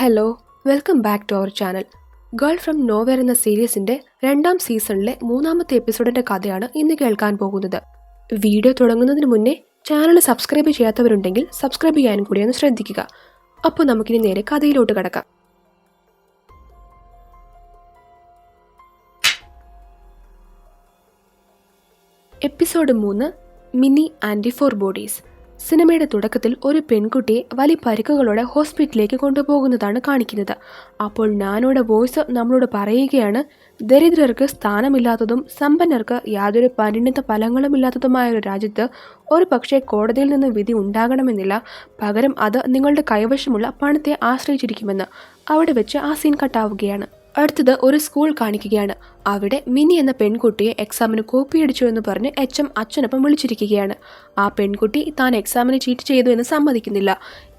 Hello, welcome back to our channel. Girl from nowhere എന്ന സീരീസിന്റെ 2ാം സീസണിലെ 3ാമത്തെ എപ്പിസോഡിന്റെ കഥയാണ് ഇന്ന് കേൾക്കാൻ പോകുന്നത്. വീഡിയോ തുടങ്ങുന്നതിന് മുന്നേ ചാനൽ സബ്സ്ക്രൈബ് ചെയ്യാത്തവരുണ്ടെങ്കിൽ സബ്സ്ക്രൈബ് ചെയ്യാനും കൂടി ഒന്ന് ശ്രദ്ധിക്കുക. അപ്പോൾ നമുക്കിനി നേരെ കഥയിലോട്ട് കടക്കാം. Episode 3, mini and 4 bodies. സിനിമയുടെ തുടക്കത്തിൽ ഒരു പെൺകുട്ടിയെ വലിയ പരിക്കുകളോടെ ഹോസ്പിറ്റലിലേക്ക് കൊണ്ടുപോകുന്നതാണ് കാണിക്കുന്നത്. അപ്പോൾ നാനോയുടെ വോയിസ് നമ്മളോട് പറയുകയാണ്, ദരിദ്രർക്ക് സ്ഥാനമില്ലാത്തതും സമ്പന്നർക്ക് യാതൊരു പരിണിത ഫലങ്ങളുമില്ലാത്തതുമായ ഒരു രാജ്യത്ത് ഒരു പക്ഷേ കോടതിയിൽ നിന്ന് വിധി ഉണ്ടാകണമെന്നില്ല. പകരം അത് നിങ്ങളുടെ കൈവശമുള്ള പണത്തെ ആശ്രയിച്ചിരിക്കുമെന്ന്. അവിടെ വെച്ച് ആ സീൻ കട്ടാവുകയാണ്. അടുത്തത് ഒരു സ്കൂൾ കാണിക്കുകയാണ്. അവിടെ മിനി എന്ന പെൺകുട്ടിയെ എക്സാമിന് കോപ്പിയടിച്ചു എന്ന് പറഞ്ഞ് HM അച്ഛനൊപ്പം വിളിച്ചിരിക്കുകയാണ്. ആ പെൺകുട്ടി താൻ എക്സാമിന് ചീറ്റ് ചെയ്തു എന്ന് സമ്മതിക്കുന്നില്ല.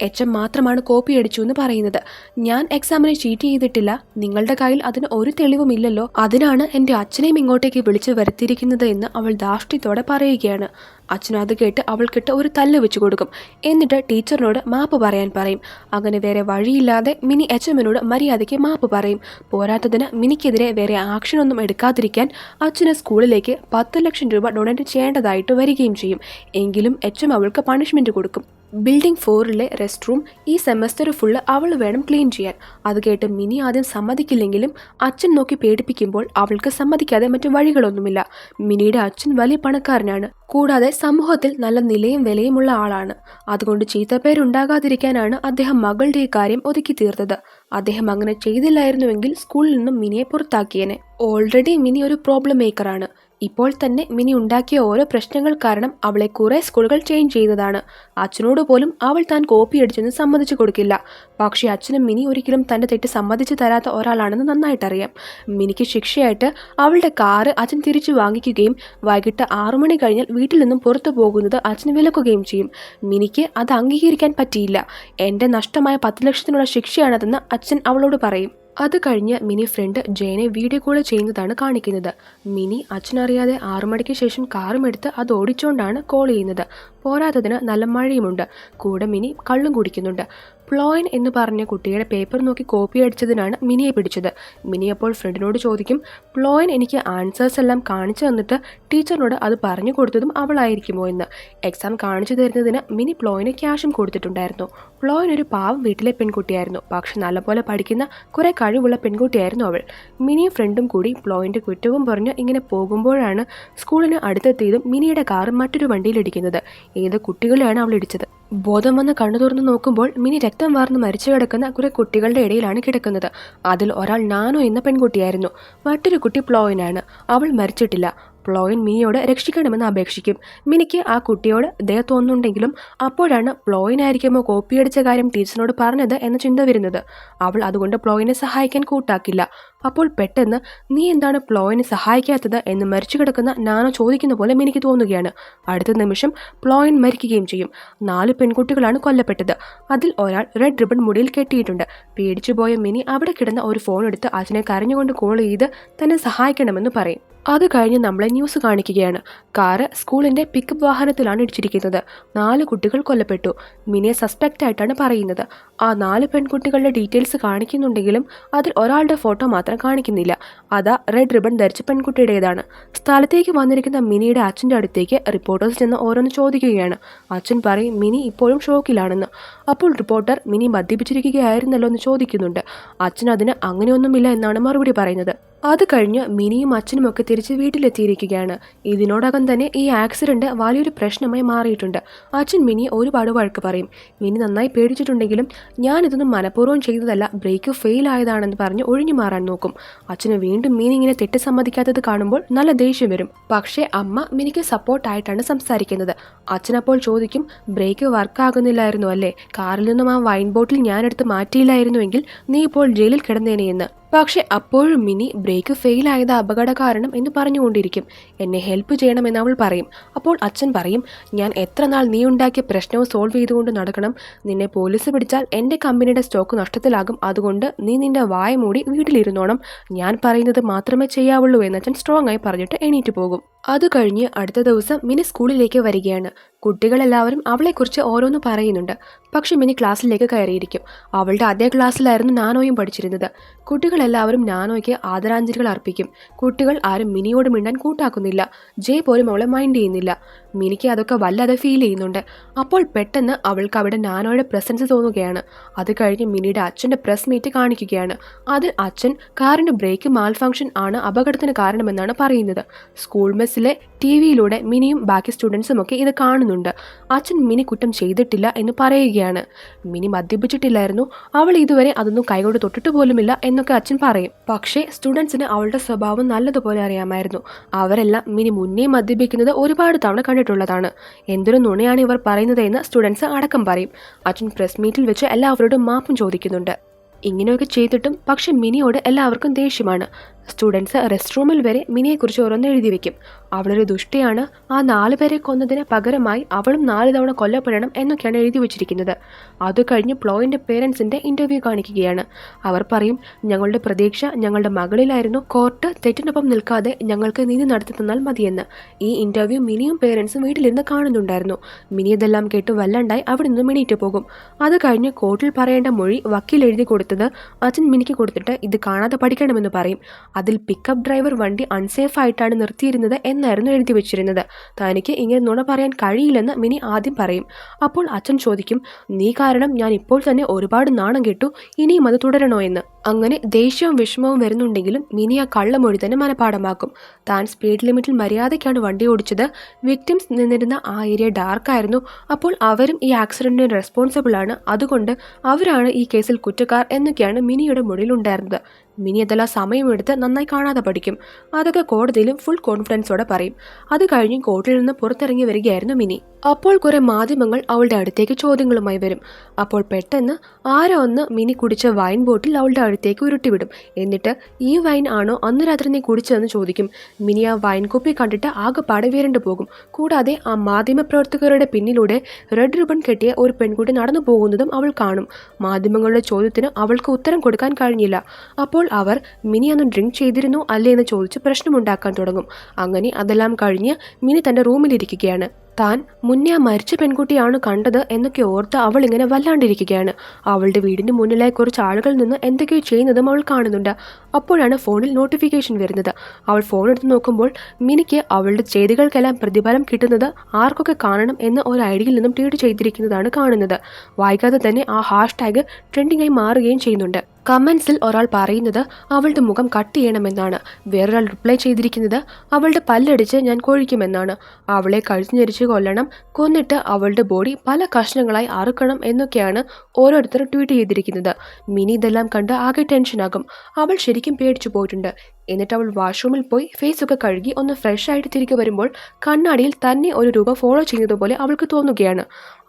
HM മാത്രമാണ് കോപ്പിയടിച്ചു എന്ന് പറയുന്നത്. ഞാൻ എക്സാമിന് ചീറ്റ് ചെയ്തിട്ടില്ല, നിങ്ങളുടെ കയ്യിൽ അതിന് ഒരു തെളിവുമില്ലല്ലോ, അതിനാണ് എൻ്റെ അച്ഛനെയും ഇങ്ങോട്ടേക്ക് വിളിച്ചു വരുത്തിയിരിക്കുന്നത് എന്ന് അവൾ ധാർഷ്ട്യത്തോടെ പറയുകയാണ്. അച്ഛൻ അത് കേട്ട് അവൾക്കിട്ട് ഒരു തല്ല് വെച്ച് കൊടുക്കും. എന്നിട്ട് ടീച്ചറിനോട് മാപ്പ് പറയാൻ പറയും. അങ്ങനെ വേറെ വഴിയില്ലാതെ മിനി HMനോട് മര്യാദയ്ക്ക് മാപ്പ് പറയും. പോരാത്തതിന് മിനിക്കെതിരെ വേറെ ആക്ഷനൊന്നും എടുക്കാതിരിക്കാൻ അച്ഛന് സ്കൂളിലേക്ക് 10 ലക്ഷം രൂപ ഡൊണേറ്റ് ചെയ്യേണ്ടതായിട്ട് വരികയും ചെയ്യും. എങ്കിലും HM അവൾക്ക് പണിഷ്മെന്റ് കൊടുക്കും. ബിൽഡിംഗ് 4ലെ റെസ്റ്റ് റൂം ഈ സെമസ്റ്റർ ഫുള്ള് അവൾ വേണം ക്ലീൻ ചെയ്യാൻ. അത് കേട്ട് മിനി ആദ്യം സമ്മതിക്കില്ലെങ്കിലും അച്ഛൻ നോക്കി പേടിപ്പിക്കുമ്പോൾ അവൾക്ക് സമ്മതിക്കാതെ മറ്റു വഴികളൊന്നുമില്ല. മിനിയുടെ അച്ഛൻ വലിയ പണക്കാരനാണ്, കൂടാതെ സമൂഹത്തിൽ നല്ല നിലയും വിലയുമുള്ള ആളാണ്. അതുകൊണ്ട് ചീത്തപ്പേരുണ്ടാകാതിരിക്കാനാണ് അദ്ദേഹം മകളുടെ ഈ കാര്യം ഒതുക്കി തീർത്തത്. അദ്ദേഹം അങ്ങനെ ചെയ്തില്ലായിരുന്നുവെങ്കിൽ സ്കൂളിൽ നിന്നും മിനിയെ പുറത്താക്കിയേനെ. ഓൾറെഡി മിനി ഒരു പ്രോബ്ലം മേക്കറാണ്. ഇപ്പോൾ തന്നെ മിനി ഉണ്ടാക്കിയ ഓരോ പ്രശ്നങ്ങൾ കാരണം അവളെ കുറേ സ്കൂളുകൾ ചേഞ്ച് ചെയ്തതാണ്. അച്ഛനോട് പോലും അവൾ താൻ കോപ്പി അടിച്ചെന്ന് സമ്മതിച്ചു കൊടുക്കില്ല. പക്ഷേ അച്ഛനും മിനി ഒരിക്കലും തൻ്റെ തെറ്റ് സമ്മതിച്ചു തരാത്ത ഒരാളാണെന്ന് നന്നായിട്ടറിയാം. മിനിക്ക് ശിക്ഷയായിട്ട് അവളുടെ കാറ് അച്ഛൻ തിരിച്ചു വാങ്ങിക്കുകയും വൈകിട്ട് 6 മണി കഴിഞ്ഞാൽ വീട്ടിൽ നിന്നും പുറത്തു പോകുന്നത് അച്ഛന് വിലക്കുകയും ചെയ്യും. മിനിക്ക് അത് അംഗീകരിക്കാൻ പറ്റിയില്ല. എൻ്റെ നഷ്ടമായ 10 ലക്ഷത്തിനുള്ള ശിക്ഷയാണതെന്ന് അച്ഛൻ അവളോട് പറയും. അത് കഴിഞ്ഞ് മിനി ഫ്രണ്ട് ജയനെ വീഡിയോ കോൾ ചെയ്യുന്നതാണ് കാണിക്കുന്നത്. മിനി അച്ഛനറിയാതെ 6 മണിക്ക് ശേഷം കാറും എടുത്ത് അത് ഓടിച്ചുകൊണ്ടാണ് കോൾ ചെയ്യുന്നത്. പോരാത്തതിന് നല്ല മഴയുമുണ്ട്. കൂടെ മിനി കള്ളും കുടിക്കുന്നുണ്ട്. പ്ലോയിൻ എന്ന് പറഞ്ഞ കുട്ടിയുടെ പേപ്പർ നോക്കി കോപ്പി അടിച്ചതിനാണ് മിനിയെ പിടിച്ചത്. മിനി അപ്പോൾ ഫ്രണ്ടിനോട് ചോദിക്കും, പ്ലോയിൻ എനിക്ക് ആൻസേഴ്സ് എല്ലാം കാണിച്ചു തന്നിട്ട് ടീച്ചറിനോട് അത് പറഞ്ഞു കൊടുത്തതും അവളായിരിക്കുമോ എന്ന്. എക്സാം കാണിച്ചു തരുന്നതിന് മിനി പ്ലോയിന് ക്യാഷും കൊടുത്തിട്ടുണ്ടായിരുന്നു. പ്ലോയിൻ ഒരു പാവം വീട്ടിലെ പെൺകുട്ടിയായിരുന്നു, പക്ഷെ നല്ലപോലെ പഠിക്കുന്ന കുറെ കഴിവുള്ള പെൺകുട്ടിയായിരുന്നു അവൾ. മിനിയും ഫ്രണ്ടും കൂടി പ്ലോയിൻ്റെ കുറ്റവും പറഞ്ഞ് ഇങ്ങനെ പോകുമ്പോഴാണ് സ്കൂളിന് അടുത്തെത്തിയതും മിനിയുടെ കാറ് മറ്റൊരു വണ്ടിയിലിടിക്കുന്നത്. ഏത് കുട്ടികളെയാണ് അവൾ ഇടിച്ചത്. ബോധം വന്ന് കണ്ണു തുറന്ന് നോക്കുമ്പോൾ മിനി രക്തം വാർന്ന് മരിച്ചു കിടക്കുന്ന കുറെ കുട്ടികളുടെ ഇടയിലാണ് കിടക്കുന്നത്. അതിൽ ഒരാൾ നാനോ എന്ന പെൺകുട്ടിയായിരുന്നു. മറ്റൊരു കുട്ടി പ്ലോയിനാണ്. അവൾ മരിച്ചിട്ടില്ല. പ്ലോയിൻ മിനിയോട് രക്ഷിക്കണമെന്ന് അപേക്ഷിക്കും. മിനിക്ക് ആ കുട്ടിയോട് ദയ തോന്നുന്നുണ്ടെങ്കിലും അപ്പോഴാണ് പ്ലോയിനായിരിക്കുമോ കോപ്പിയടിച്ച കാര്യം ടീച്ചറിനോട് പറഞ്ഞത് എന്ന ചിന്ത വരുന്നത്. അവൾ അതുകൊണ്ട് പ്ലോയിനെ സഹായിക്കാൻ കൂട്ടാക്കില്ല. അപ്പോൾ പെട്ടെന്ന് നീ എന്താണ് പ്ലോയിനെ സഹായിക്കാത്തത് എന്ന് മരിച്ചു കിടക്കുന്ന നാനോ ചോദിക്കുന്ന പോലെ മിനിക്ക് തോന്നുകയാണ്. അടുത്ത നിമിഷം പ്ലോയിൻ മരിക്കുകയും ചെയ്യും. 4 പെൺകുട്ടികളാണ് കൊല്ലപ്പെട്ടത്. അതിൽ ഒരാൾ റെഡ് റിബൺ മുടിയിൽ കെട്ടിയിട്ടുണ്ട്. പേടിച്ചുപോയ മിനി അവിടെ കിടന്ന ഒരു ഫോൺ എടുത്ത് അച്ഛനെ കരഞ്ഞുകൊണ്ട് കോൾ ചെയ്ത് തന്നെ സഹായിക്കണമെന്ന് പറയും. അത് കഴിഞ്ഞ് നമ്മളെ ന്യൂസ് കാണിക്കുകയാണ്. കാറ് സ്കൂളിൻ്റെ പിക്കപ്പ് വാഹനത്തിലാണ് ഇടിച്ചിരിക്കുന്നത്. 4 കുട്ടികൾ കൊല്ലപ്പെട്ടു. മിനിയെ സസ്പെക്റ്റ് ആയിട്ടാണ് പറയുന്നത്. ആ 4 പെൺകുട്ടികളുടെ ഡീറ്റെയിൽസ് കാണിക്കുന്നുണ്ടെങ്കിലും അതിൽ ഒരാളുടെ ഫോട്ടോ മാത്രം കാണിക്കുന്നില്ല. അതാ റെഡ് റിബൺ ധരിച്ച പെൺകുട്ടിയുടേതാണ്. സ്ഥലത്തേക്ക് വന്നിരിക്കുന്ന മിനിയുടെ അച്ഛൻ്റെ അടുത്തേക്ക് റിപ്പോർട്ടേഴ്സ് ചെന്ന് ഓരോന്ന് ചോദിക്കുകയാണ്. അച്ഛൻ പറയും മിനി ഇപ്പോഴും ഷോക്കിലാണെന്ന്. അപ്പോൾ റിപ്പോർട്ടർ മിനി മദ്യപിച്ചിരിക്കുകയായിരുന്നല്ലോ എന്ന് ചോദിക്കുന്നുണ്ട്. അച്ഛൻ അതിന് അങ്ങനെയൊന്നുമില്ല എന്നാണ് മറുപടി പറയുന്നത്. അത് കഴിഞ്ഞ് മിനിയും അച്ഛനും ഒക്കെ തിരിച്ച് വീട്ടിലെത്തിയിരിക്കുകയാണ്. ഇതിനോടകം തന്നെ ഈ ആക്സിഡന്റ് വലിയൊരു പ്രശ്നമായി മാറിയിട്ടുണ്ട്. അച്ഛൻ മിനിയെ ഒരുപാട് വഴക്ക് പറയും. മിനി നന്നായി പേടിച്ചിട്ടുണ്ടെങ്കിലും ഞാനിതൊന്നും മനഃപൂർവ്വം ചെയ്തതല്ല, ബ്രേക്ക് ഫെയിൽ ആയതാണെന്ന് പറഞ്ഞ് ഒഴിഞ്ഞു മാറാൻ നോക്കും. അച്ഛന് വീണ്ടും മിനി ഇങ്ങനെ തെറ്റ് സമ്മതിക്കാത്തത് കാണുമ്പോൾ നല്ല ദേഷ്യം വരും. പക്ഷേ അമ്മ മിനിക്ക് സപ്പോർട്ടായിട്ടാണ് സംസാരിക്കുന്നത്. അച്ഛനപ്പോൾ ചോദിക്കും, ബ്രേക്ക് വർക്കാകുന്നില്ലായിരുന്നു അല്ലേ, കാറിൽ നിന്നും ആ വൈൻ ബോട്ടിൽ ഞാനെടുത്ത് മാറ്റിയില്ലായിരുന്നുവെങ്കിൽ നീ ഇപ്പോൾ ജയിലിൽ കിടന്നേനെ എന്ന്. പക്ഷെ അപ്പോഴും മിനി ബ്രേക്ക് ഫെയിലായത് അപകട കാരണം എന്ന് പറഞ്ഞുകൊണ്ടിരിക്കും. എന്നെ ഹെൽപ്പ് ചെയ്യണമെന്ന് അവൾ പറയും. അപ്പോൾ അച്ഛൻ പറയും, ഞാൻ എത്ര നാൾ നീ ഉണ്ടാക്കിയ പ്രശ്നവും സോൾവ് ചെയ്തുകൊണ്ട് നടക്കണം? നിന്നെ പോലീസ് പിടിച്ചാൽ എൻ്റെ കമ്പനിയുടെ സ്റ്റോക്ക് നഷ്ടത്തിലാകും. അതുകൊണ്ട് നീ നിന്റെ വായ മൂടി വീട്ടിലിരുന്നോണം. ഞാൻ പറയുന്നത് മാത്രമേ ചെയ്യാവുള്ളൂ എന്ന് അച്ഛൻ സ്ട്രോങ് ആയി പറഞ്ഞിട്ട് എണീറ്റ് പോകും. അത് കഴിഞ്ഞ് അടുത്ത ദിവസം മിനി സ്കൂളിലേക്ക് വരികയാണ്. കുട്ടികളെല്ലാവരും അവളെക്കുറിച്ച് ഓരോന്ന് പറയുന്നുണ്ട്. പക്ഷെ മിനി ക്ലാസ്സിലേക്ക് കയറിയിരിക്കും. അവളുടെ അതേ ക്ലാസ്സിലായിരുന്നു നാനോയും പഠിച്ചിരുന്നത്. കുട്ടികളെല്ലാവരും നാനോയ്ക്ക് ആദരാഞ്ജലികൾ അർപ്പിക്കും. കുട്ടികൾ ആരും മിനിയോട് മിണ്ടാൻ കൂട്ടാക്കുന്നില്ല. ജെ പോലും അവളെ മൈൻഡ് ചെയ്യുന്നില്ല. മിനിക്ക് അതൊക്കെ വല്ലാതെ ഫീൽ ചെയ്യുന്നുണ്ട്. അപ്പോൾ പെട്ടെന്ന് അവൾക്ക് അവിടെ നാനോയുടെ പ്രസൻസ് തോന്നുകയാണ്. അത് കഴിഞ്ഞ് മിനിയുടെ അച്ഛൻ്റെ പ്രസ് മീറ്റ് കാണിക്കുകയാണ്. അതിൽ അച്ഛൻ കാറിൻ്റെ ബ്രേക്ക് മാൽ ഫംഗ്ഷൻ ആണ് അപകടത്തിന് കാരണമെന്നാണ് പറയുന്നത്. സ്കൂൾ മെസ്സിലെ TV-യിലൂടെ മിനിയും ബാക്കി സ്റ്റുഡൻസും ഒക്കെ ഇത് കാണുന്നുണ്ട്. അച്ഛൻ മിനി കുറ്റം ചെയ്തിട്ടില്ല എന്ന് പറയുകയാണ്. മിനി മദ്യപിച്ചിട്ടില്ലായിരുന്നു, അവൾ ഇതുവരെ അതൊന്നും കൈകൊണ്ട് തൊട്ടിട്ട് പോലുമില്ല എന്നൊക്കെ അച്ഛൻ പറയും. പക്ഷേ സ്റ്റുഡൻസിന് അവളുടെ സ്വഭാവം നല്ലതുപോലെ അറിയാമായിരുന്നു. അവരെല്ലാം മിനി മുന്നേ മദ്യപിക്കുന്നത് ഒരുപാട് തവണ കണ്ടിട്ടുള്ളതാണ്. എന്തൊരു നുണയാണ് ഇവർ പറയുന്നത് എന്ന് സ്റ്റുഡൻസ് അടക്കം പറയും. അച്ഛൻ പ്രസ് മീറ്റിൽ വെച്ച് എല്ലാവരോടും മാപ്പും ചോദിക്കുന്നുണ്ട്. ഇങ്ങനെയൊക്കെ ചെയ്തിട്ടും പക്ഷെ മിനിയോട് എല്ലാവർക്കും ദേഷ്യമാണ്. സ്റ്റുഡൻസ് റെസ്റ്റ് റൂമിൽ വരെ മിനിയെക്കുറിച്ച് ഓരോന്ന് എഴുതി വെക്കും. അവളൊരു ദുഷ്ടയാണ്, ആ 4 പേരെ കൊന്നതിന് പകരമായി അവളും 4 തവണ കൊല്ലപ്പെടണം എന്നൊക്കെയാണ് എഴുതി വെച്ചിരിക്കുന്നത്. അത് കഴിഞ്ഞ് പ്ലോയിൻ്റെ പേരൻസിൻ്റെ ഇൻ്റർവ്യൂ കാണിക്കുകയാണ്. അവർ പറയും, ഞങ്ങളുടെ പ്രതീക്ഷ ഞങ്ങളുടെ മകളിലായിരുന്നു. കോർട്ട് തെറ്റിനൊപ്പം നിൽക്കാതെ ഞങ്ങൾക്ക് നീതി നടത്തി തന്നാൽ മതിയെന്ന്. ഈ ഇൻ്റർവ്യൂ മിനിയും പേരൻസും വീട്ടിലിരുന്ന് കാണുന്നുണ്ടായിരുന്നു. മിനി ഇതെല്ലാം കേട്ട് വല്ലാണ്ടായി അവിടെ നിന്ന് മിനിയിട്ട് പോകും. അത് കഴിഞ്ഞ് കോർട്ടിൽ പറയേണ്ട മൊഴി വക്കീൽ എഴുതി കൊടുത്തത് അച്ഛൻ മിനിക്ക് കൊടുത്തിട്ട് ഇത് കാണാതെ പഠിക്കണമെന്ന് പറയും. അതിൽ പിക്കപ്പ് ഡ്രൈവർ വണ്ടി അൺസേഫ് ആയിട്ടാണ് നിർത്തിയിരുന്നത് എന്നായിരുന്നു എഴുതി വെച്ചിരുന്നത്. തനിക്ക് ഇങ്ങനെ നുണ പറയാൻ കഴിയില്ലെന്ന് മിനി ആദ്യം പറയും. അപ്പോൾ അച്ഛൻ ചോദിക്കും, നീ കാരണം ഞാൻ ഇപ്പോൾ തന്നെ ഒരുപാട് നാണം കെട്ടു, ഇനിയും അത് തുടരണോ എന്ന്. അങ്ങനെ ദേഷ്യവും വിഷമവും വരുന്നുണ്ടെങ്കിലും മിനി ആ കള്ളമൊഴി തന്നെ മനഃപാഠമാക്കും. താൻ സ്പീഡ് ലിമിറ്റിൽ മര്യാദയ്ക്കാണ് വണ്ടി ഓടിച്ചത്. വിക്ടിംസ് നിന്നിരുന്ന ആ ഏരിയ ഡാർക്കായിരുന്നു. അപ്പോൾ അവരും ഈ ആക്സിഡന്റിന് റെസ്പോൺസിബിൾ ആണ്. അതുകൊണ്ട് അവരാണ് ഈ കേസിൽ കുറ്റക്കാർ എന്നൊക്കെയാണ് മിനിയുടെ മൊഴിയിൽ ഉണ്ടായിരുന്നത്. മിനി അതെല്ലാം സമയമെടുത്ത് നന്നായി കാണാതെ പഠിക്കും. അതൊക്കെ കോടതിയിലും ഫുൾ കോൺഫിഡൻസോടെ പറയും. അത് കഴിഞ്ഞ് കോർട്ടിൽ നിന്ന് പുറത്തിറങ്ങി വരികയായിരുന്നു മിനി. അപ്പോൾ കുറെ മാധ്യമങ്ങൾ അവളുടെ അടുത്തേക്ക് ചോദ്യങ്ങളുമായി വരും. അപ്പോൾ പെട്ടെന്ന് ആരോ ഒന്ന് മിനി കുടിച്ച വൈൻ ബോട്ടിൽ അവളുടെ അടുത്തേക്ക് ഉരുട്ടിവിടും. എന്നിട്ട് ഈ വൈൻ ആണോ അന്ന് രാത്രി നീ കുടിച്ചതെന്ന് ചോദിക്കും. മിനി ആ വൈൻ കുപ്പി കണ്ടിട്ട് ആകെപ്പാടെ വിരണ്ടു പോകും. കൂടാതെ ആ മാധ്യമപ്രവർത്തകരുടെ പിന്നിലൂടെ റെഡ് റിബൺ കെട്ടിയ ഒരു പെൺകുട്ടി നടന്നു പോകുന്നതും അവൾ കാണും. മാധ്യമങ്ങളുടെ ചോദ്യത്തിന് അവൾക്ക് ഉത്തരം കൊടുക്കാൻ കഴിഞ്ഞില്ല. അപ്പോൾ അവർ മിനി അന്ന് ഡ്രിങ്ക് ചെയ്തിരുന്നോ അല്ലേ എന്ന് ചോദിച്ച് പ്രശ്നമുണ്ടാക്കാൻ തുടങ്ങും. അങ്ങനെ അതെല്ലാം കഴിഞ്ഞ് മിനി തൻ്റെ റൂമിലിരിക്കുകയാണ്. താൻ മുന്നേ ആ മരിച്ച പെൺകുട്ടിയാണ് കണ്ടത് എന്നൊക്കെ ഓർത്ത് അവൾ ഇങ്ങനെ വല്ലാണ്ടിരിക്കുകയാണ്. അവളുടെ വീടിന് മുന്നിലായി കുറച്ച് ആളുകൾ നിന്ന് എന്തൊക്കെയോ ചെയ്യുന്നതും അവൾ കാണുന്നുണ്ട്. അപ്പോഴാണ് ഫോണിൽ നോട്ടിഫിക്കേഷൻ വരുന്നത്. അവൾ ഫോൺ എടുത്ത് നോക്കുമ്പോൾ മിനിക്ക് അവളുടെ ചെയ്തികൾക്കെല്ലാം പ്രതിഫലം കിട്ടുന്നത് ആർക്കൊക്കെ കാണണം എന്ന് ഒരു ഐഡിയിൽ നിന്നും ട്വീറ്റ് ചെയ്തിരിക്കുന്നതാണ് കാണുന്നത്. വൈകാതെ തന്നെ ആ #, ട്രെൻഡിംഗ് ആയി മാറുകയും ചെയ്യുന്നുണ്ട്. കമൻസിൽ ഒരാൾ പറയുന്നത് അവളുടെ മുഖം കട്ട് ചെയ്യണമെന്നാണ്. വേറൊരാൾ റിപ്ലൈ ചെയ്തിരിക്കുന്നത് അവളുടെ പല്ലടിച്ച് ഞാൻ കൊഴിക്കുമെന്നാണ്. അവളെ കഴുത്തിഞ്ഞരിച്ച് കൊല്ലണം, കൊന്നിട്ട് അവളുടെ ബോഡി പല കഷ്ണങ്ങളായി അറുക്കണം എന്നൊക്കെയാണ് ഓരോരുത്തർ ട്വീറ്റ് ചെയ്തിരിക്കുന്നത്. മിനി ഇതെല്ലാം കണ്ട് ആകെ ടെൻഷനാകും. അവൾ ശരിക്കും പേടിച്ചു പോയിട്ടുണ്ട്. എന്നിട്ട് അവൾ വാഷ്റൂമിൽ പോയി ഫേസൊക്കെ കഴുകി ഒന്ന് ഫ്രഷ് ആയിട്ട് തിരികെ വരുമ്പോൾ കണ്ണാടിയിൽ തന്നെ ഒരു രൂപ ഫോളോ ചെയ്യുന്നത് പോലെ അവൾക്ക് തോന്നുകയാണ്.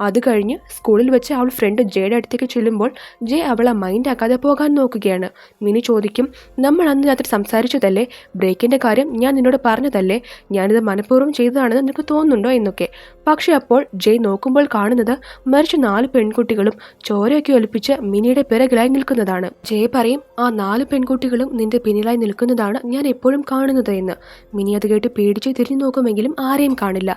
അത് കഴിഞ്ഞ് സ്കൂളിൽ വെച്ച് അവൾ ഫ്രണ്ട് ജെയുടെ അടുത്തേക്ക് ചെല്ലുമ്പോൾ ജെ അവളെ മൈൻഡ് ആക്കാതെ പോകാൻ നോക്കുകയാണ്. മിനി ചോദിക്കും, നമ്മൾ അന്ന് രാത്രി സംസാരിച്ചതല്ലേ, ബ്രേക്കിൻ്റെ കാര്യം ഞാൻ നിന്നോട് പറഞ്ഞതല്ലേ, ഞാനിത് മനഃപൂർവ്വം ചെയ്തതാണെന്ന് നിനക്ക് തോന്നുന്നുണ്ടോ എന്നൊക്കെ. പക്ഷെ അപ്പോൾ ജയ് നോക്കുമ്പോൾ കാണുന്നത് മരിച്ച 4 പെൺകുട്ടികളും ചോരയൊക്കെ ഒലിപ്പിച്ച് മിനിയുടെ പിറകിലായി നിൽക്കുന്നതാണ്. ജയ് പറയും, ആ 4 പെൺകുട്ടികളും നിന്റെ പിന്നിലായി നിൽക്കുന്നതാണ് ഞാൻ എപ്പോഴും കാണുന്നത് എന്ന്. മിനി അത് കേട്ട് പേടിച്ച് തിരിഞ്ഞു നോക്കുമെങ്കിലും ആരെയും കാണില്ല.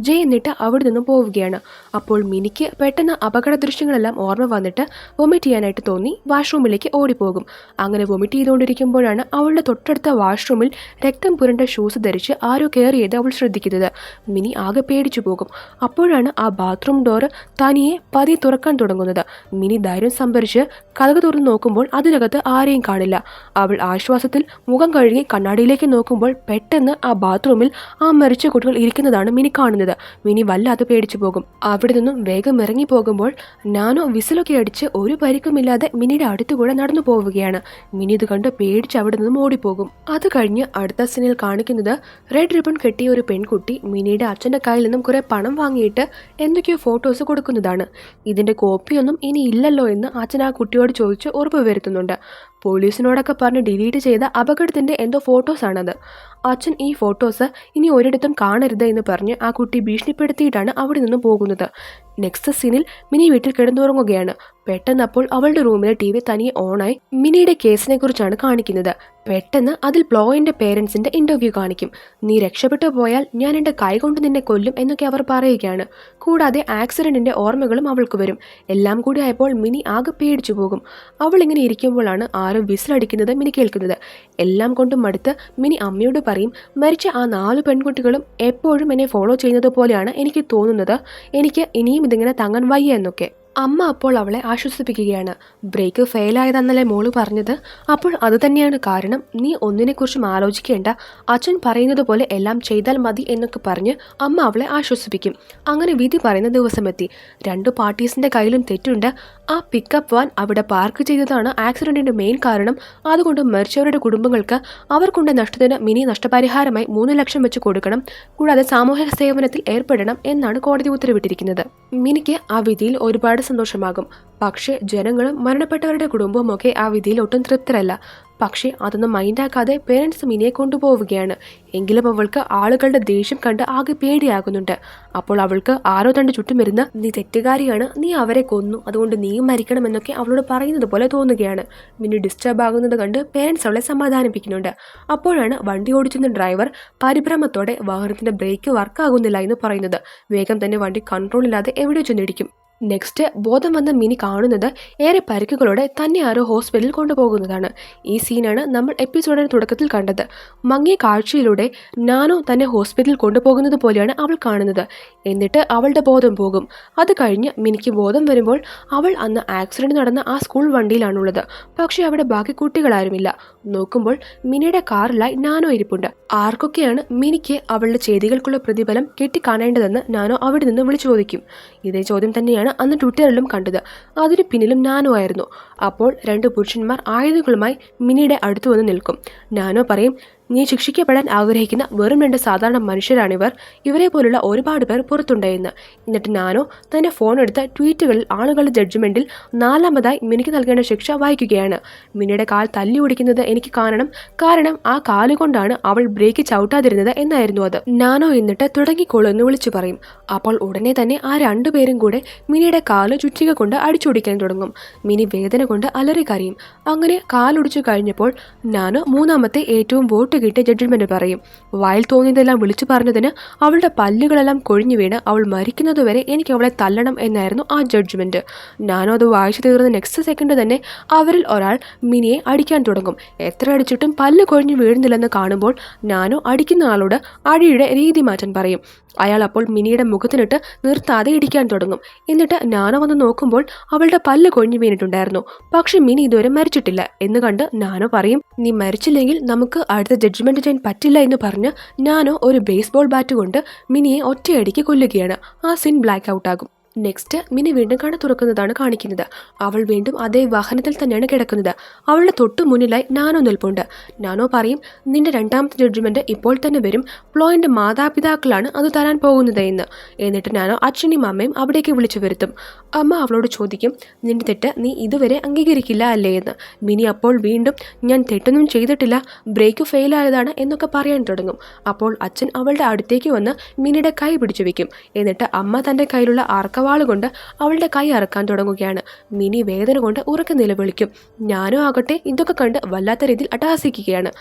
ജയ് എന്നിട്ട് അവിടെ നിന്ന് പോവുകയാണ്. അപ്പോൾ മിനിക്ക് പെട്ടെന്ന് അപകട ദൃശ്യങ്ങളെല്ലാം ഓർമ്മ വന്നിട്ട് വൊമിറ്റ് ചെയ്യാനായിട്ട് തോന്നി വാഷ്റൂമിലേക്ക് ഓടിപ്പോകും. അങ്ങനെ വൊമിറ്റ് ചെയ്തുകൊണ്ടിരിക്കുമ്പോഴാണ് അവളുടെ തൊട്ടടുത്ത വാഷ്റൂമിൽ രക്തം പുരണ്ട ഷൂസ് ധരിച്ച് ആരോ കയറിയത് അവൾ ശ്രദ്ധിക്കുന്നത്. മിനി ആകെ പേടിച്ചു പോകും. അപ്പോഴാണ് ആ ബാത്റൂം ഡോറ് തനിയെ പതിയെ തുറക്കാൻ തുടങ്ങുന്നത്. മിനി ധൈര്യം സംഭരിച്ച് കതക് തുറന്ന് നോക്കുമ്പോൾ അതിനകത്ത് ആരെയും കാണില്ല. അവൾ ആശ്വാസത്തിൽ മുഖം കഴുകി കണ്ണാടിയിലേക്ക് നോക്കുമ്പോൾ പെട്ടെന്ന് ആ ബാത്റൂമിൽ ആ മരിച്ച കുട്ടികൾ ഇരിക്കുന്നതാണ് മിനി കാണുന്നത്. മിനി വല്ലാതെ പേടിച്ചു പോകും. അവിടെ നിന്നും വേഗം ഇറങ്ങി പോകുമ്പോൾ നാനോ വിസിലൊക്കെ അടിച്ച് ഒരു പരിക്കുമില്ലാതെ മിനിയുടെ അടുത്തുകൂടെ നടന്നു പോവുകയാണ്. മിനി ഇത് കണ്ട് പേടിച്ച് അവിടെ നിന്നും ഓടിപ്പോകും. അത് കഴിഞ്ഞ് അടുത്ത സീനിൽ കാണിക്കുന്നത് റെഡ് റിബൺ കെട്ടിയ ഒരു പെൺകുട്ടി മിനിയുടെ അച്ഛൻ്റെ കയ്യിൽ നിന്നും കുറെ പണം പണം വാങ്ങിയിട്ട് എന്തൊക്കെയോ ഫോട്ടോസ് കൊടുക്കുന്നതാണ്. ഇതിൻ്റെ കോപ്പിയൊന്നും ഇനി ഇല്ലല്ലോ എന്ന് അച്ഛൻ ആ കുട്ടിയോട് ചോദിച്ച് ഉറപ്പ് വരുത്തുന്നുണ്ട്. പോലീസിനോടൊക്കെ പറഞ്ഞ് ഡിലീറ്റ് ചെയ്ത അപകടത്തിൻ്റെ എന്തോ ഫോട്ടോസാണത്. അച്ഛൻ ഈ ഫോട്ടോസ് ഇനി ഒരിടത്തും കാണരുത് എന്ന് പറഞ്ഞ് ആ കുട്ടി ഭീഷണിപ്പെടുത്തിയിട്ടാണ് അവിടെ നിന്നും പോകുന്നത്. നെക്സ്റ്റ് സീനിൽ മിനി വീട്ടിൽ കിടന്നുറങ്ങുകയാണ്. പെട്ടെന്ന് അപ്പോൾ അവളുടെ റൂമിലെ TV തനിയെ ഓണായി മിനിയുടെ കേസിനെ കുറിച്ചാണ് കാണിക്കുന്നത്. പെട്ടെന്ന് അതിൽ പ്ലോയിന്റെ പേരൻസിന്റെ ഇന്റർവ്യൂ കാണിക്കും. നീ രക്ഷപ്പെട്ടു പോയാൽ ഞാൻ എൻ്റെ കൈകൊണ്ട് നിന്നെ കൊല്ലും എന്നൊക്കെ അവർ പറയുകയാണ്. കൂടാതെ ആക്സിഡന്റിന്റെ ഓർമ്മകളും അവൾക്ക് വരും. എല്ലാം കൂടി ആയപ്പോൾ മിനി ആകെ പേടിച്ചു പോകും. അവൾ ഇങ്ങനെ ഇരിക്കുമ്പോഴാണ് ആരോ വിസിലടിക്കുന്നത് മിനി കേൾക്കുന്നത്. എല്ലാം കൊണ്ടും മടുത്ത് മിനി അമ്മയോട് പറയും, മരിച്ച ആ 4 പെൺകുട്ടികളും എപ്പോഴും എന്നെ ഫോളോ ചെയ്യുന്നത് പോലെയാണ് എനിക്ക് തോന്നുന്നത്. എനിക്ക് ഇനിയും ഇതിങ്ങനെ താങ്ങാൻ വയ്യ എന്നൊക്കെ. അമ്മ അപ്പോൾ അവളെ ആശ്വസിപ്പിക്കുകയാണ്. ബ്രേക്ക് ഫെയിലായതെന്നല്ലേ മോള് പറഞ്ഞത്? അപ്പോൾ അതുതന്നെയാണ് കാരണം. നീ ഒന്നിനെക്കുറിച്ചും ആലോചിക്കേണ്ട, അച്ഛൻ പറയുന്നത് പോലെ എല്ലാം ചെയ്താൽ മതി എന്നൊക്കെ പറഞ്ഞ് അമ്മ അവളെ ആശ്വസിപ്പിക്കും. അങ്ങനെ വിധി പറയുന്ന ദിവസമെത്തി. 2 പാർട്ടീസിന്റെ കയ്യിലും തെറ്റുണ്ട്. ആ പിക്കപ്പ് വാൻ അവിടെ പാർക്ക് ചെയ്തതാണ് ആക്സിഡന്റിന്റെ മെയിൻ കാരണം. അതുകൊണ്ട് മരിച്ചവരുടെ കുടുംബങ്ങൾക്ക് അവർക്കുണ്ട നഷ്ടത്തിന് മിനി നഷ്ടപരിഹാരമായി 3 ലക്ഷം വെച്ച് കൊടുക്കണം. കൂടാതെ സാമൂഹിക സേവനത്തിൽ ഏർപ്പെടണം എന്നാണ് കോടതി ഉത്തരവിട്ടിരിക്കുന്നത്. മിനിക്ക് ആ വിധിയിൽ ഒരുപാട് സന്തോഷമാകും. പക്ഷേ ജനങ്ങളും മരണപ്പെട്ടവരുടെ കുടുംബവും ഒക്കെ ആ വിധിയിൽ ഒട്ടും തൃപ്തരല്ല. പക്ഷേ അതൊന്നും മൈൻഡാക്കാതെ പേരൻസ് മിനിയെ കൊണ്ടുപോവുകയാണ്. എങ്കിലും അവൾക്ക് ആളുകളുടെ ദേഷ്യം കണ്ട് ആകെ പേടിയാകുന്നുണ്ട്. അപ്പോൾ അവൾക്ക് ആരോ തന്റെ ചുറ്റും ഇരുന്ന് നീ തെറ്റുകാരിയാണ്, നീ അവരെ കൊന്നു, അതുകൊണ്ട് നീയും മരിക്കണമെന്നൊക്കെ അവളോട് പറയുന്നത് പോലെ തോന്നുകയാണ്. മിനി ഡിസ്റ്റർബ് ആകുന്നത് കണ്ട് പേരൻസ് അവളെ സമാധാനിപ്പിക്കുന്നുണ്ട്. അപ്പോഴാണ് വണ്ടി ഓടിച്ചിരുന്ന ഡ്രൈവർ പരിഭ്രമത്തോടെ വാഹനത്തിന്റെ ബ്രേക്ക് വർക്കാകുന്നില്ല എന്ന് പറയുന്നത്. വേഗം തന്നെ വണ്ടി കൺട്രോളില്ലാതെ എവിടെയോ ചെന്നിടിക്കും. നെക്സ്റ്റ് ബോധം വന്ന മിനി കാണുന്നത് ഏറെ പരിക്കുകളോടെ തന്നെ ആരോ ഹോസ്പിറ്റലിൽ കൊണ്ടുപോകുന്നതാണ്. ഈ സീനാണ് നമ്മൾ എപ്പിസോഡിന്റെ തുടക്കത്തിൽ കണ്ടത്. മങ്ങിയ കാഴ്ചയിലൂടെ നാനോ തന്നെ ഹോസ്പിറ്റലിൽ കൊണ്ടുപോകുന്നത് പോലെയാണ് അവൾ കാണുന്നത്. എന്നിട്ട് അവളുടെ ബോധം പോകും. അത് കഴിഞ്ഞ് മിനിക്ക് ബോധം വരുമ്പോൾ അവൾ അന്ന് ആക്സിഡന്റ് നടന്ന ആ സ്കൂൾ വണ്ടിയിലാണുള്ളത്. പക്ഷെ അവിടെ ബാക്കി കുട്ടികളാരുമില്ല. നോക്കുമ്പോൾ മിനിയുടെ കാറിലായി നാനോ ഇരിപ്പുണ്ട്. ആർക്കൊക്കെയാണ് മിനിക്ക് അവളുടെ ചെയ്തികൾക്കുള്ള പ്രതിഫലം കെട്ടിക്കാണേണ്ടതെന്ന് നാനോ അവിടെ നിന്ന് വിളിച്ചു ചോദിക്കും. ഇതേ ചോദ്യം തന്നെയാണ് അന്ന് ട്വിറ്ററിലും കണ്ടത്. അതിന് പിന്നിലും നാനോ ആയിരുന്നു. അപ്പോൾ 2 പുരുഷന്മാർ ആയുധങ്ങളുമായി മിനിയുടെ അടുത്ത് വന്ന് നിൽക്കും. നാനോ പറയും, നീ ശിക്ഷിക്കപ്പെടാൻ ആഗ്രഹിക്കുന്ന വെറും 2 സാധാരണ മനുഷ്യരാണിവർ. ഇവരെ പോലുള്ള ഒരുപാട് പേർ പുറത്തുണ്ടായിരുന്നു. എന്നിട്ട് നാനോ തന്റെ ഫോൺ എടുത്ത ട്വീറ്റുകളിൽ ആളുകളുടെ ജഡ്ജ്മെന്റിൽ 4ാമതായി മിനിക്ക് നൽകേണ്ട ശിക്ഷ വായിക്കുകയാണ്. മിനിയുടെ കാൽ തല്ലി ഓടിക്കുന്നത് എനിക്ക് കാണണം, കാരണം ആ കാലുകൊണ്ടാണ് അവൾ ബ്രേക്ക് ചവിട്ടാതിരുന്നത് എന്നായിരുന്നു അത്. നാനോ എന്നിട്ട് തുടങ്ങിക്കോളൂ എന്ന് വിളിച്ചു പറയും. അപ്പോൾ ഉടനെ തന്നെ ആ 2 പേരും കൂടെ മിനിയുടെ കാല് ചുറ്റിക കൊണ്ട് അടിച്ചോടിക്കാൻ തുടങ്ങും. മിനി വേദന കൊണ്ട് അലറി കരയും. അങ്ങനെ കാലൊടിച്ചു കഴിഞ്ഞപ്പോൾ നാനോ 3ാമത്തെ ഏറ്റവും വോട്ട് കിട്ടിയ ജഡ്ജ്മെന്റ് പറയും. വായിൽ തോന്നിയതെല്ലാം വിളിച്ചു പറഞ്ഞതിന് അവളുടെ പല്ലുകളെല്ലാം കൊഴിഞ്ഞു വീണ് അവൾ മരിക്കുന്നതുവരെ എനിക്ക് അവളെ തല്ലണം എന്നായിരുന്നു ആ ജഡ്ജ്മെന്റ്. നാനോ അത് വായിച്ചു തീർന്ന നെക്സ്റ്റ് സെക്കൻഡ് തന്നെ അവരിൽ ഒരാൾ മിനിയെ അടിക്കാൻ തുടങ്ങും. എത്ര അടിച്ചിട്ടും പല്ല് കൊഴിഞ്ഞു വീഴുന്നില്ലെന്ന് കാണുമ്പോൾ നാനോ അടിക്കുന്ന ആളോട് അടിയുടെ രീതി മാറ്റാൻ പറയും. അയാൾ അപ്പോൾ മിനിയുടെ മുഖത്തിനിട്ട് നിർത്താതെ ഇടിക്കാൻ തുടങ്ങും. എന്നിട്ട് നാനോ വന്ന് നോക്കുമ്പോൾ അവളുടെ പല്ല് കൊഴിഞ്ഞു വീണിട്ടുണ്ടായിരുന്നു. പക്ഷെ മിനി ഇതുവരെ മരിച്ചിട്ടില്ല എന്ന് കണ്ട് നാനോ പറയും, നീ മരിച്ചില്ലെങ്കിൽ നമുക്ക് അടുത്ത ജഡ്ജ്മെന്റ് ചെയ്യാൻ പറ്റില്ല എന്ന് പറഞ്ഞ് നാനോ ഒരു ബേസ്ബോൾ ബാറ്റ് കൊണ്ട് മിനിയെ ഒറ്റയടിക്ക് കൊല്ലുകയാണ്. ആ സീൻ ബ്ലാക്ക് ഔട്ട് ആകും. നെക്സ്റ്റ് മിനി വീണ്ടും കണ്ണു തുറക്കുന്നതാണ് കാണിക്കുന്നത്. അവൾ വീണ്ടും അതേ വാഹനത്തിൽ തന്നെയാണ് കിടക്കുന്നത്. അവളുടെ തൊട്ടു മുന്നിലായി നാനോ നിൽപ്പുണ്ട്. നാനോ പറയും, നിന്റെ 2ാമത്തെ ജഡ്ജ്മെന്റ് ഇപ്പോൾ തന്നെ വരും. പ്ലോയിന്റെ മാതാപിതാക്കളാണ് അത് തരാൻ പോകുന്നത് എന്ന്. എന്നിട്ട് നാനോ അച്ഛനെയും അമ്മയും അവിടേക്ക് വിളിച്ചു വരുത്തും. അമ്മ അവളോട് ചോദിക്കും, നിന്റെ തെറ്റ് നീ ഇതുവരെ അംഗീകരിക്കില്ല അല്ലേ എന്ന്. മിനി അപ്പോൾ വീണ്ടും ഞാൻ തെറ്റൊന്നും ചെയ്തിട്ടില്ല, ബ്രേക്ക് ഫെയിലായതാണ് എന്നൊക്കെ പറയാൻ തുടങ്ങും. അപ്പോൾ അച്ഛൻ അവളുടെ അടുത്തേക്ക് വന്ന് മിനിയുടെ കൈ പിടിച്ചു വെക്കും. എന്നിട്ട് അമ്മ തൻ്റെ കയ്യിലുള്ള വാളുകൊണ്ട് അവളുടെ കൈ അറക്കാൻ തുടങ്ങുകയാണ്. മിനി വേദന കൊണ്ട് ഉറക്കെ നിലവിളിക്കും. ഞാനും ആകട്ടെ ഇതൊക്കെ കണ്ട് വല്ലാത്ത രീതിയിൽ അട്ടഹസിക്കുകയാണ്.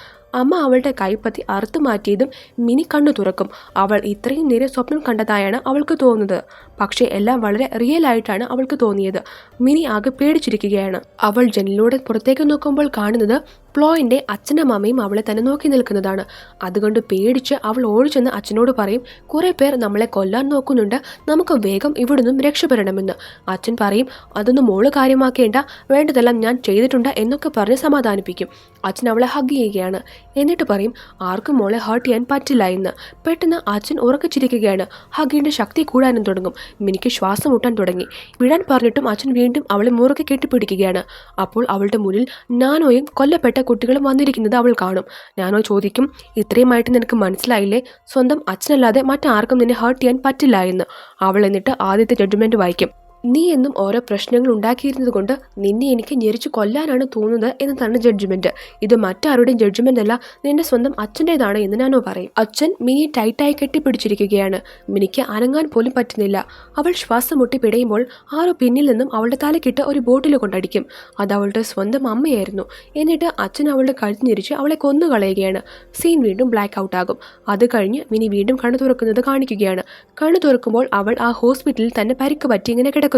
അമ്മ അവളുടെ കൈപ്പത്തി അറുത്തു മാറ്റിയതും മിനി കണ്ണു തുറക്കും. അവൾ ഇത്രയും നേരെ സ്വപ്നം കണ്ടതായാണ് അവൾക്ക് തോന്നുന്നത്. പക്ഷേ എല്ലാം വളരെ റിയൽ ആയിട്ടാണ് അവൾക്ക് തോന്നിയത്. മിനി ആകെ പേടിച്ചിരിക്കുകയാണ്. അവൾ ജനലിലൂടെ പുറത്തേക്ക് നോക്കുമ്പോൾ കാണുന്നത് പ്ലോയിന്റെ അച്ഛനും അമ്മയും അവളെ തന്നെ നോക്കി നിൽക്കുന്നതാണ്. അതുകൊണ്ട് പേടിച്ച് അവൾ ഓടിച്ചെന്ന് അച്ഛനോട് പറയും, കുറെ പേർ നമ്മളെ കൊല്ലാൻ നോക്കുന്നുണ്ട്, നമുക്ക് വേഗം ഇവിടുന്നും രക്ഷപ്പെടണമെന്ന്. അച്ഛൻ പറയും, അതൊന്നും മോള് കാര്യമാക്കേണ്ട, വേണ്ടതെല്ലാം ഞാൻ ചെയ്തിട്ടുണ്ട് എന്നൊക്കെ പറഞ്ഞ് സമാധാനിപ്പിക്കും. അച്ഛൻ അവളെ ഹഗ് ചെയ്യുകയാണ്. എന്നിട്ട് പറയും, ആർക്കും മോളെ ഹേർട്ട് ചെയ്യാൻ പറ്റില്ല എന്ന്. പെട്ടെന്ന് അച്ഛൻ ഉറക്കിച്ചിരിക്കുകയാണ്. ഹഗിന്റെ ശക്തി കൂടാനും തുടങ്ങും. മിനിക്ക് ശ്വാസം മുട്ടാൻ തുടങ്ങി. വിടാൻ പറഞ്ഞിട്ടും അച്ഛൻ വീണ്ടും അവളെ മുറുകെ കെട്ടിപ്പിടിക്കുകയാണ്. അപ്പോൾ അവളുടെ മുന്നിൽ നാനോയും കൊല്ലപ്പെട്ട കുട്ടികളും വന്നിരിക്കുന്നത് അവൾ കാണും. നാനോ ചോദിക്കും, ഇത്രയുമായിട്ട് നിനക്ക് മനസ്സിലായില്ലേ, സ്വന്തം അച്ഛനല്ലാതെ മറ്റാർക്കും നിന്നെ ഹേർട്ട് ചെയ്യാൻ പറ്റില്ല എന്ന്. അവൾ എന്നിട്ട് ആദ്യത്തെ ജഡ്ജ്മെന്റ് വായിക്കും. നീ എന്നും ഓരോ പ്രശ്നങ്ങൾ ഉണ്ടാക്കിയിരുന്നത് കൊണ്ട് നിന്നെ എനിക്ക് ഞെരിച്ചു കൊല്ലാനാണ് തോന്നുന്നത് എന്നതാണ് ജഡ്ജ്മെന്റ്. ഇത് മറ്റാരുടെയും ജഡ്ജ്മെന്റ് അല്ല, നിന്റെ സ്വന്തം അച്ഛൻ്റെതാണ് എന്ന് നാനോ പറയും. അച്ഛൻ മിനിയെ ടൈറ്റായി കെട്ടിപ്പിടിച്ചിരിക്കുകയാണ്. മിനിക്ക് അനങ്ങാൻ പോലും പറ്റുന്നില്ല. അവൾ ശ്വാസം മുട്ടി പിടയുമ്പോൾ ആരോ പിന്നിൽ നിന്നും അവളുടെ തലക്കിട്ട് ഒരു ബോട്ടിൽ കൊണ്ടടിക്കും. അത് അവളുടെ സ്വന്തം അമ്മയായിരുന്നു. എന്നിട്ട് അച്ഛൻ അവളുടെ കഴുത്ത് ഞെരിച്ച് അവളെ കൊന്നുകളയുകയാണ്. സീൻ വീണ്ടും ബ്ലാക്ക് ഔട്ട് ആകും. അത് കഴിഞ്ഞ് മിനി വീണ്ടും കണ്ണു തുറക്കുന്നത് കാണിക്കുകയാണ്. കണ്ണു തുറക്കുമ്പോൾ അവൾ ആ ഹോസ്പിറ്റലിൽ തന്നെ പരിക്ക് പറ്റി ഇങ്ങനെ കിടക്കുകയാണ്.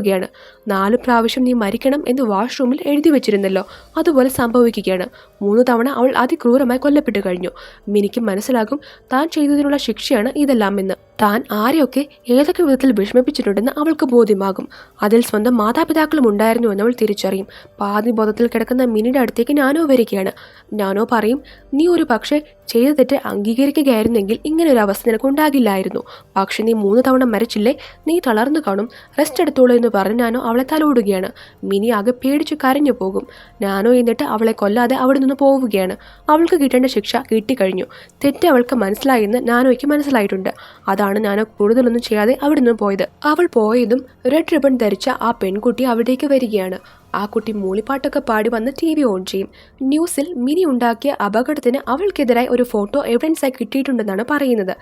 4 പ്രാവശ്യം നീ മരിക്കണം എന്ന് വാഷ്റൂമിൽ എഴുതി വെച്ചിരുന്നല്ലോ, അതുപോലെ സംഭവിക്കുകയാണ്. 3 തവണ അവൾ അതിക്രൂരമായി കൊല്ലപ്പെട്ടു കഴിഞ്ഞു. മിനിക്ക് മനസ്സിലാകും താൻ ചെയ്തതിനുള്ള ശിക്ഷയാണ് ഇതെല്ലാം എന്ന്. താൻ ആരെയൊക്കെ ഏതൊക്കെ വിധത്തിൽ വിഷമിപ്പിച്ചിട്ടുണ്ടെന്ന് അവൾക്ക് ബോധ്യമാകും. അതിൽ സ്വന്തം മാതാപിതാക്കളും ഉണ്ടായിരുന്നു എന്നവൾ തിരിച്ചറിയും. പാതി ബോധത്തിൽ കിടക്കുന്ന മിനിയുടെ അടുത്തേക്ക് നാനോ വരികയാണ്. നാനോ പറയും, നീ ഒരു പക്ഷേ ചെയ്ത തെറ്റ് അംഗീകരിക്കുകയായിരുന്നെങ്കിൽ ഇങ്ങനെ ഒരു അവസ്ഥ നിനക്ക് ഉണ്ടാകില്ലായിരുന്നു. പക്ഷെ നീ 3 തവണ മരിച്ചില്ലേ, നീ തളർന്നു കാണും, റെസ്റ്റ് എടുത്തോളൂ എന്ന് പറഞ്ഞ് നാനോ അവളെ തലോടുകയാണ്. മിനി ആകെ പേടിച്ച് കരഞ്ഞു പോകും. നാനോ എന്നിട്ട് അവളെ കൊല്ലാതെ അവിടെ നിന്ന് പോവുകയാണ്. അവൾക്ക് കിട്ടേണ്ട ശിക്ഷ കിട്ടിക്കഴിഞ്ഞു. തെറ്റ് അവൾക്ക് മനസ്സിലായെന്ന് നാനോയ്ക്ക് മനസ്സിലായിട്ടുണ്ട്. അതാണ് നാനോ കൂടുതലൊന്നും ചെയ്യാതെ അവിടെ നിന്ന് പോയത്. അവൾ പോയതും റെഡ് റിബൺ ധരിച്ച ആ പെൺകുട്ടി അവിടേക്ക് വരികയാണ്. ആ കുട്ടി മൂളിപ്പാട്ടൊക്കെ പാടി വന്ന് TV ഓൺ ചെയ്യും. ന്യൂസിൽ മിനി ഉണ്ടാക്കിയ അപകടത്തിന് അവൾക്കെതിരായി ഒരു ഫോട്ടോ എവിഡൻസായി കിട്ടിയിട്ടുണ്ടെന്നാണ് പറയുന്നത്.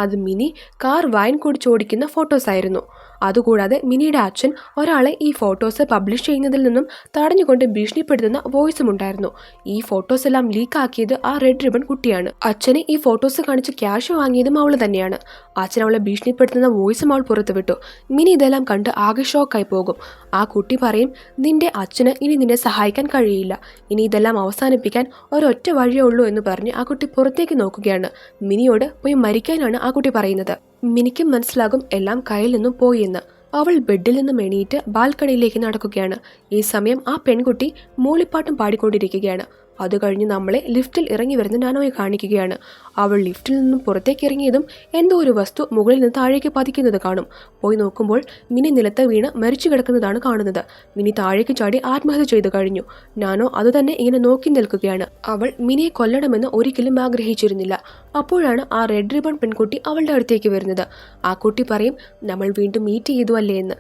അത് മിനി കാർ വൈൻ കുടിച്ചോടിക്കുന്ന ഫോട്ടോസായിരുന്നു. അതുകൂടാതെ മിനിയുടെ അച്ഛൻ ഒരാളെ ഈ ഫോട്ടോസ് പബ്ലിഷ് ചെയ്യുന്നതിൽ നിന്നും തടഞ്ഞുകൊണ്ട് ഭീഷണിപ്പെടുത്തുന്ന വോയിസും ഉണ്ടായിരുന്നു. ഈ ഫോട്ടോസ് എല്ലാം ലീക്കാക്കിയത് ആ റെഡ് റിബൺ കുട്ടിയാണ്. അച്ഛനെ ഈ ഫോട്ടോസ് കാണിച്ച് ക്യാഷ് വാങ്ങിയതും അവൾ തന്നെയാണ്. അച്ഛൻ അവളെ ഭീഷണിപ്പെടുത്തുന്ന വോയിസും അവൾ പുറത്തുവിട്ടു. മിനി ഇതെല്ലാം കണ്ട് ആകെ ഷോക്കായി പോകും. ആ കുട്ടി പറയും, നിന്റെ അച്ഛന് ഇനി നിന്നെ സഹായിക്കാൻ കഴിയില്ല, ഇനി ഇതെല്ലാം അവസാനിപ്പിക്കാൻ ഒരൊറ്റ വഴിയേ ഉള്ളൂ എന്ന് പറഞ്ഞ് ആ കുട്ടി പുറത്തേക്ക് നോക്കുകയാണ്. മിനിയോട് പോയി മരിക്കാനാണ് ആ കുട്ടി പറയുന്നത്. മിനിക്കും മനസ്സിലാകും എല്ലാം കയ്യിൽ നിന്നും പോയി എന്ന്. അവൾ ബെഡിൽ നിന്നും എണീറ്റ് ബാൽക്കണിയിലേക്ക് നടക്കുകയാണ്. ഈ സമയം ആ പെൺകുട്ടി മൂളിപ്പാട്ടും പാടിക്കൊണ്ടിരിക്കുകയാണ്. അത് കഴിഞ്ഞ് നമ്മളെ ലിഫ്റ്റിൽ ഇറങ്ങി വരുന്ന നാനോയെ കാണിക്കുകയാണ്. അവൾ ലിഫ്റ്റിൽ നിന്നും പുറത്തേക്ക് ഇറങ്ങിയതും എന്തോ ഒരു വസ്തു മുകളിൽ നിന്ന് താഴേക്ക് പതിക്കുന്നത് കാണും. പോയി നോക്കുമ്പോൾ മിനി നിലത്ത് വീണ് മരിച്ചു കിടക്കുന്നതാണ് കാണുന്നത്. മിനി താഴേക്ക് ചാടി ആത്മഹത്യ ചെയ്തു കഴിഞ്ഞു. നാനോ അതുതന്നെ ഇങ്ങനെ നോക്കി നിൽക്കുകയാണ്. അവൾ മിനിയെ കൊല്ലണമെന്ന് ഒരിക്കലും ആഗ്രഹിച്ചിരുന്നില്ല. അപ്പോഴാണ് ആ റെഡ് റിബൺ പെൺകുട്ടി അവളുടെ അടുത്തേക്ക് വരുന്നത്. ആ കുട്ടി പറയും, നമ്മൾ വീണ്ടും മീറ്റ് ചെയ്തു അല്ലേ എന്ന്.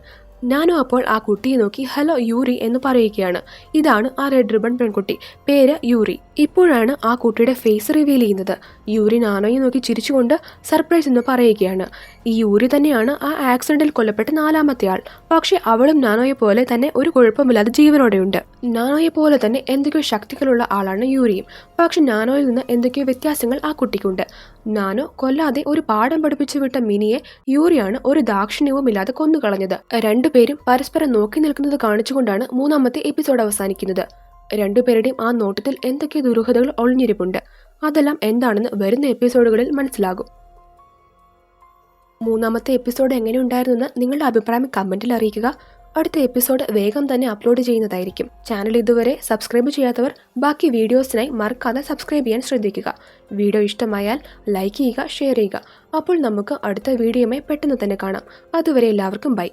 നാനോ അപ്പോൾ ആ കുട്ടിയെ നോക്കി ഹലോ യൂറി എന്ന് പറയുകയാണ്. ഇതാണ് ആ റെഡ് റിബൺ പെൺകുട്ടി, പേര് യൂറി. ഇപ്പോഴാണ് ആ കുട്ടിയുടെ ഫേസ് റിവീൽ ചെയ്യുന്നത്. യൂറി നാനോയെ നോക്കി ചിരിച്ചുകൊണ്ട് സർപ്രൈസ് എന്ന് പറയുകയാണ്. ഈ യൂറി തന്നെയാണ് ആ ആക്സിഡന്റിൽ കൊല്ലപ്പെട്ട 4ാമത്തെ ആൾ. പക്ഷെ അവളും നാനോയെ പോലെ തന്നെ ഒരു കുഴപ്പമില്ലാതെ ജീവനോടെയുണ്ട്. നാനോയെ പോലെ തന്നെ എന്തൊക്കെയോ ശക്തികളുള്ള ആളാണ് യൂറിയും. പക്ഷെ നാനോയിൽ നിന്ന് എന്തൊക്കെയോ വ്യത്യാസങ്ങൾ ആ കുട്ടിക്കുണ്ട്. നാനോ കൊല്ലാതെ ഒരു പാഠം പഠിപ്പിച്ചു വിട്ട മിനിയെ യൂറിയാണ് ഒരു ദാക്ഷിണ്യവും ഇല്ലാതെ കൊന്നുകളഞ്ഞത്. രണ്ടുപേരും പരസ്പരം നോക്കി നിൽക്കുന്നത് കാണിച്ചുകൊണ്ടാണ് 3ാമത്തെ എപ്പിസോഡ് അവസാനിക്കുന്നത്. രണ്ടുപേരുടെയും ആ നോട്ടത്തിൽ എന്തൊക്കെ ദുരൂഹതകൾ ഒളിഞ്ഞിരിപ്പുണ്ട്. അതെല്ലാം എന്താണെന്ന് വരുന്ന എപ്പിസോഡുകളിൽ മനസ്സിലാകും. 3ാമത്തെ എപ്പിസോഡ് എങ്ങനെ ഉണ്ടായിരുന്നെന്ന് നിങ്ങളുടെ അഭിപ്രായം കമന്റിൽ അറിയിക്കുക. അടുത്ത എപ്പിസോഡ് വേഗം തന്നെ അപ്ലോഡ് ചെയ്യുന്നതായിരിക്കും. ചാനൽ ഇതുവരെ സബ്സ്ക്രൈബ് ചെയ്യാത്തവർ ബാക്കി വീഡിയോസിനായി മറക്കാതെ സബ്സ്ക്രൈബ് ചെയ്യാൻ ശ്രദ്ധിക്കുക. വീഡിയോ ഇഷ്ടമായാൽ ലൈക്ക് ചെയ്യുക, ഷെയർ ചെയ്യുക. അപ്പോൾ നമുക്ക് അടുത്ത വീഡിയോയുമായി പെട്ടെന്ന് തന്നെ കാണാം. അതുവരെ എല്ലാവർക്കും ബൈ.